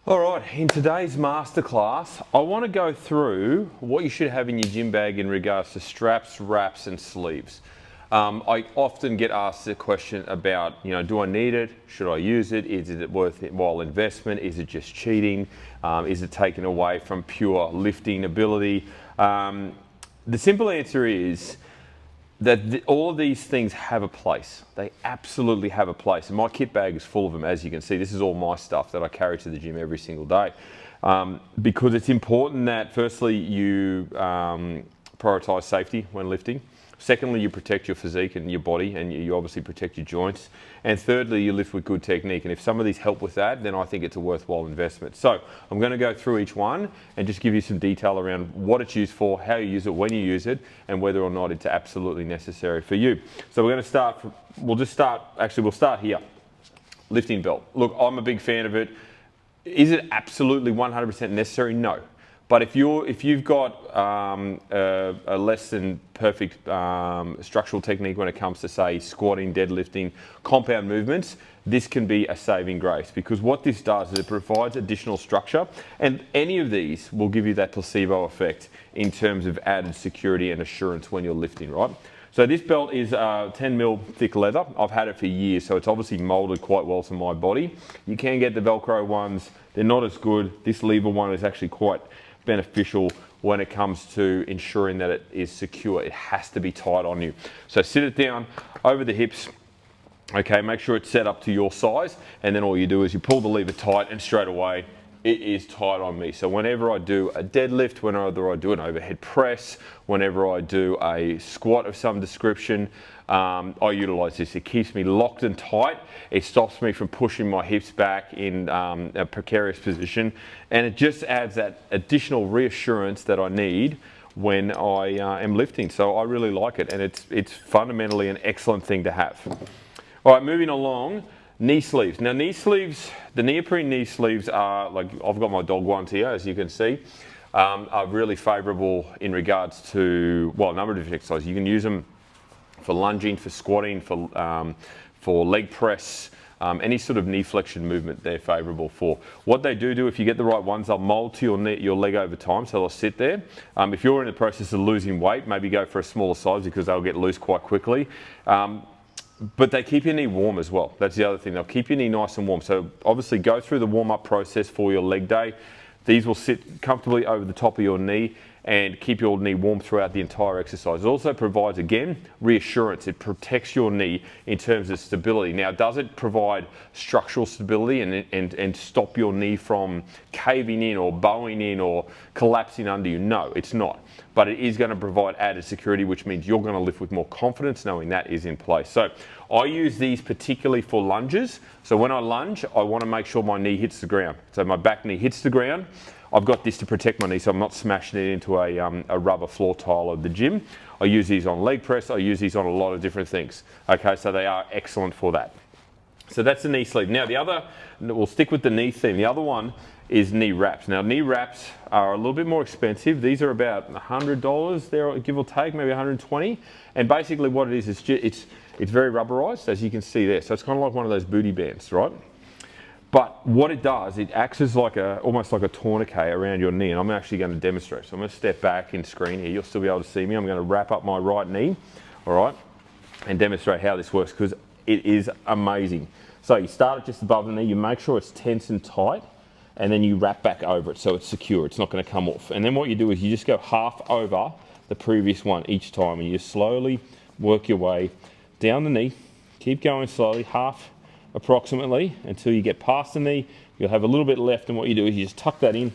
All right, in today's masterclass, I want to go through what you should have in your gym bag in regards to straps, wraps, and sleeves. I often get asked the question about, do I need it? Should I use it? Is it worthwhile investment? Is it just cheating? Is it taken away from pure lifting ability? The simple answer is that all of these things have a place. They absolutely have a place. And my kit bag is full of them, as you can see. This is all my stuff that I carry to the gym every single day. Because it's important that firstly you prioritize safety when lifting. Secondly, you protect your physique and your body, and you obviously protect your joints. And thirdly, you lift with good technique. And if some of these help with that, then I think it's a worthwhile investment. So I'm going to go through each one and just give you some detail around what it's used for, how you use it, when you use it, and whether or not it's absolutely necessary for you. So we're going to start, we'll start here. Lifting belt. Look, I'm a big fan of it. Is it absolutely 100% necessary? No. But if you've got a less than perfect structural technique when it comes to, say, squatting, deadlifting, compound movements, this can be a saving grace, because what this does is it provides additional structure, and any of these will give you that placebo effect in terms of added security and assurance when you're lifting, right? So this belt is 10 mil thick leather. I've had it for years, so it's obviously molded quite well to my body. You can get the Velcro ones. They're not as good. This lever one is actually quite beneficial when it comes to ensuring that it is secure. It has to be tight on you. So sit it down over the hips. Okay, make sure it's set up to your size, and then all you do is you pull the lever tight, and straight away it is tight on me. So whenever I do a deadlift, whenever I do an overhead press, whenever I do a squat of some description, I utilize this. It keeps me locked and tight. It stops me from pushing my hips back in a precarious position, and it just adds that additional reassurance that I need when I am lifting. So I really like it, and it's fundamentally an excellent thing to have. All right, moving along. Knee sleeves. Now, knee sleeves, the neoprene knee sleeves are, like, I've got my dog ones here, as you can see, are really favorable in regards to, well, a number of different exercises. You can use them for lunging, for squatting, for leg press, any sort of knee flexion movement they're favorable for. What they do, if you get the right ones, they'll mold to your leg over time, so they'll sit there. If you're in the process of losing weight, maybe go for a smaller size, because they'll get loose quite quickly. But they keep your knee warm as well. That's the other thing. They'll keep your knee nice and warm. So obviously go through the warm-up process for your leg day. These will sit comfortably over the top of your knee and keep your knee warm throughout the entire exercise. It also provides, again, reassurance. It protects your knee in terms of stability. Now, does it provide structural stability and stop your knee from caving in or bowing in or collapsing under you? No, it's not. But it is going to provide added security, which means you're going to lift with more confidence knowing that is in place. So I use these particularly for lunges. So when I lunge, I want to make sure my knee hits the ground. So my back knee hits the ground. I've got this to protect my knee, so I'm not smashing it into a rubber floor tile of the gym. I use these on leg press. I use these on a lot of different things. Okay, so they are excellent for that. So that's the knee sleeve. Now the other, we'll stick with the knee theme. The other one is knee wraps. Now knee wraps are a little bit more expensive. These are about $100 there, give or take, maybe 120. And basically what it is, it's very rubberized, as you can see there. So it's kind of like one of those booty bands, right? But what it does, it acts as almost like a tourniquet around your knee, and I'm actually going to demonstrate. So I'm going to step back in screen here. You'll still be able to see me. I'm going to wrap up my right knee, all right, and demonstrate how this works, because it is amazing. So you start it just above the knee. You make sure it's tense and tight, and then you wrap back over it so it's secure. It's not going to come off. And then what you do is you just go half over the previous one each time, and you slowly work your way down the knee. Keep going slowly, half approximately, until you get past the knee. You'll have a little bit left, and what you do is you just tuck that in,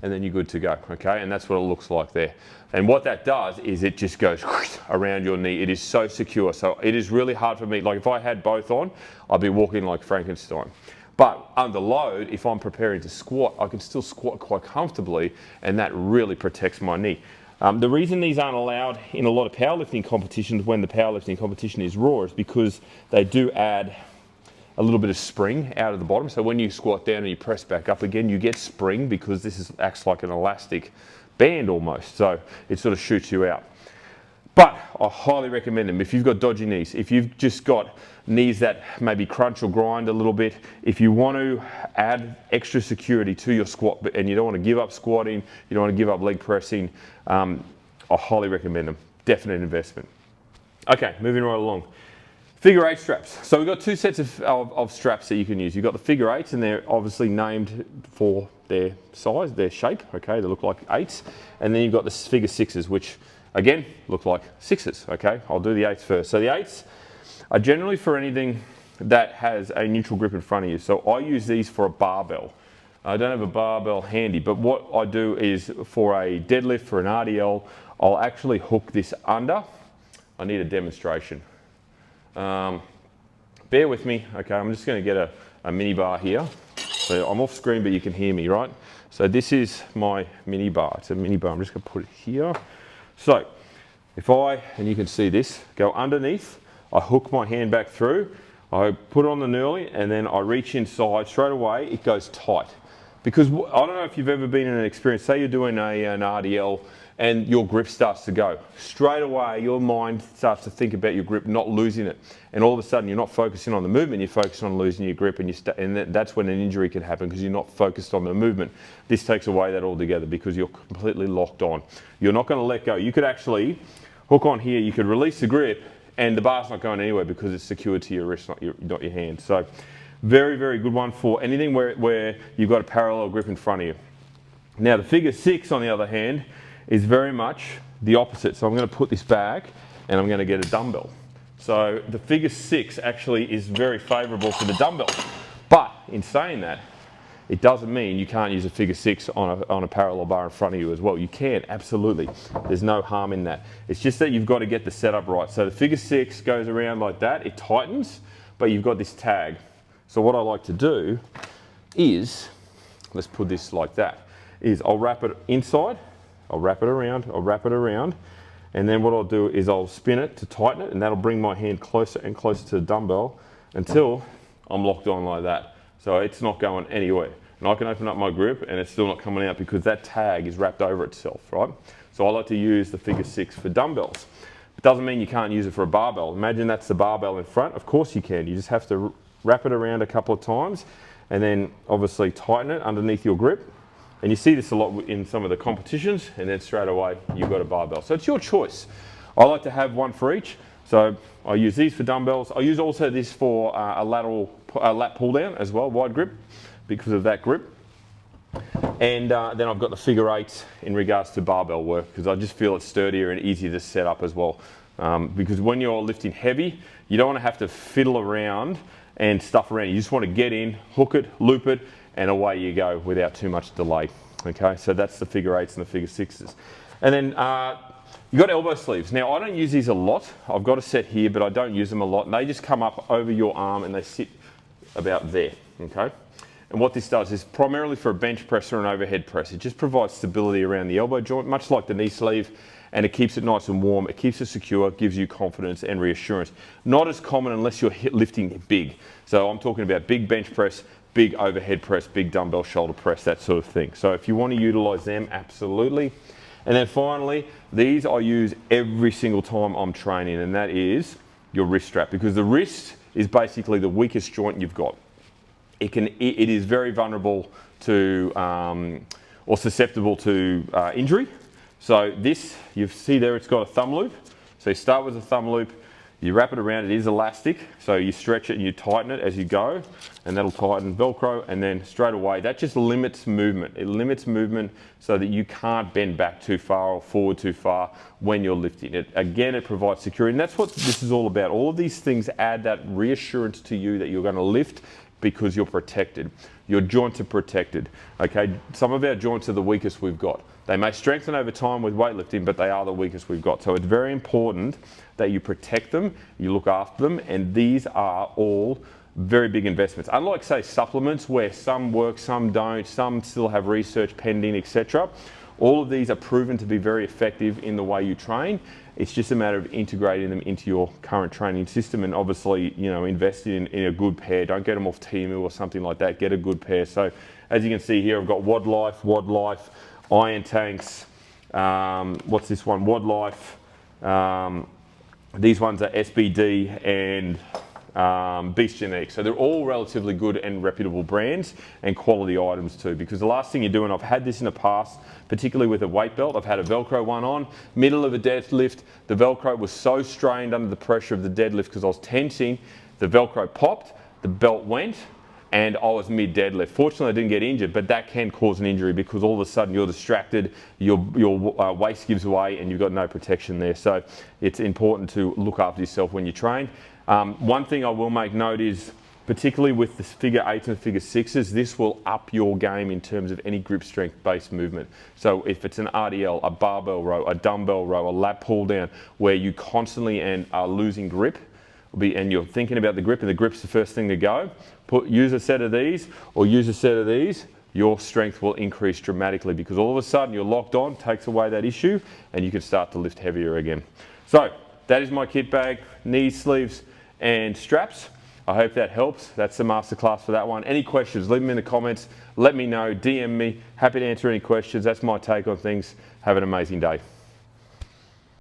and then you're good to go, okay? And that's what it looks like there. And what that does is it just goes around your knee. It is so secure. So it is really hard for me. Like if I had both on, I'd be walking like Frankenstein. But under load, if I'm preparing to squat, I can still squat quite comfortably, and that really protects my knee. The reason these aren't allowed in a lot of powerlifting competitions when the powerlifting competition is raw is because they do add a little bit of spring out of the bottom. So when you squat down and you press back up again, you get spring, because this acts like an elastic band almost. So it sort of shoots you out. But I highly recommend them if you've got dodgy knees, if you've just got knees that maybe crunch or grind a little bit, if you want to add extra security to your squat and you don't want to give up squatting, you don't want to give up leg pressing, I highly recommend them. Definite investment. Okay, moving right along. Figure 8 straps. So we've got two sets of straps that you can use. You've got the figure 8s, and they're obviously named for their size, their shape, okay? They look like 8s. And then you've got the figure 6s, which again, look like 6s, okay? I'll do the 8s first. So the 8s are generally for anything that has a neutral grip in front of you. So I use these for a barbell. I don't have a barbell handy, but what I do is for a deadlift, for an RDL, I'll actually hook this under. I need a demonstration. Bear with me, okay? I'm just gonna get a mini bar here. So I'm off screen, but you can hear me, right? So this is my mini bar. It's a mini bar. I'm just gonna put it here. So if and you can see this, go underneath, I hook my hand back through, I put on the knurling, and then I reach inside, straight away it goes tight. Because I don't know if you've ever been in an experience, say you're doing an RDL and your grip starts to go. Straight away your mind starts to think about your grip, not losing it. And all of a sudden you're not focusing on the movement, you're focused on losing your grip, and that's when an injury can happen because you're not focused on the movement. This takes away that altogether because you're completely locked on. You're not going to let go. You could actually hook on here, you could release the grip and the bar's not going anywhere because it's secured to your wrist, not your hand. So very, very good one for anything where you've got a parallel grip in front of you. Now the figure 6 on the other hand is very much the opposite. So I'm going to put this back and I'm going to get a dumbbell. So the figure 6 actually is very favorable for the dumbbell. But in saying that, it doesn't mean you can't use a figure 6 on a parallel bar in front of you as well. You can, absolutely. There's no harm in that. It's just that you've got to get the setup right. So the figure 6 goes around like that, it tightens, but you've got this tag. So what I like to do is, let's put this like that, is I'll wrap it inside, I'll wrap it around, and then what I'll do is I'll spin it to tighten it, and that'll bring my hand closer and closer to the dumbbell until I'm locked on like that. So it's not going anywhere. And I can open up my grip and it's still not coming out because that tag is wrapped over itself, right? So I like to use the figure 6 for dumbbells. It doesn't mean you can't use it for a barbell. Imagine that's the barbell in front. Of course you can. You just have to wrap it around a couple of times and then obviously tighten it underneath your grip. And you see this a lot in some of the competitions, and then straight away you've got a barbell. So it's your choice. I like to have one for each. So I use these for dumbbells. I use also this for a lat pull down as well, wide grip, because of that grip. And then I've got the figure 8 in regards to barbell work, because I just feel it's sturdier and easier to set up as well. Because when you're lifting heavy, you don't want to have to fiddle around and stuff around. You just want to get in, hook it, loop it, and away you go without too much delay. Okay, so that's the figure 8s and the figure 6s. And then you've got elbow sleeves. Now I don't use these a lot. I've got a set here, but I don't use them a lot. And they just come up over your arm and they sit about there, okay? And what this does is primarily for a bench press or an overhead press. It just provides stability around the elbow joint, much like the knee sleeve, and it keeps it nice and warm. It keeps it secure, gives you confidence and reassurance. Not as common unless you're lifting big. So I'm talking about big bench press, big overhead press, big dumbbell shoulder press, that sort of thing. So if you want to utilize them, absolutely. And then finally, these I use every single time I'm training, and that is your wrist strap, because the wrist is basically the weakest joint you've got. It is very vulnerable to or susceptible to injury. So this, you see there, it's got a thumb loop. So you start with a thumb loop, you wrap it around, it is elastic, so you stretch it and you tighten it as you go, and that'll tighten Velcro, and then straight away, that just limits movement. It limits movement so that you can't bend back too far or forward too far when you're lifting it. Again, it provides security, and that's what this is all about. All of these things add that reassurance to you that you're gonna lift because you're protected. Your joints are protected, okay? Some of our joints are the weakest we've got. They may strengthen over time with weightlifting, but they are the weakest we've got. So it's very important that you protect them, you look after them, and these are all very big investments. Unlike, say, supplements where some work, some don't, some still have research pending, etc. All of these are proven to be very effective in the way you train. It's just a matter of integrating them into your current training system, and obviously, you know, investing in a good pair. Don't get them off Temu or something like that. Get a good pair. So as you can see here, I've got Wad Life, Iron Tanks, what's this one? Wad Life, These ones are SBD and Beast Genetics. So they're all relatively good and reputable brands and quality items too, because the last thing you're doing, I've had this in the past, particularly with a weight belt. I've had a Velcro one on, middle of a deadlift. The Velcro was so strained under the pressure of the deadlift because I was tensing, the Velcro popped, the belt went, and I was mid deadlift. Fortunately, I didn't get injured, but that can cause an injury because all of a sudden you're distracted, your waist gives way, and you've got no protection there. So it's important to look after yourself when you train. One thing I will make note is, particularly with the figure 8s and figure 6s, this will up your game in terms of any grip strength based movement. So if it's an RDL, a barbell row, a dumbbell row, a lat pull down, where you constantly are losing grip, and you're thinking about the grip, and the grip's the first thing to go, use a set of these or use a set of these, your strength will increase dramatically because all of a sudden you're locked on, takes away that issue, and you can start to lift heavier again. So that is my kit bag, knees, sleeves, and straps. I hope that helps. That's the masterclass for that one. Any questions, leave them in the comments. Let me know, DM me. Happy to answer any questions. That's my take on things. Have an amazing day.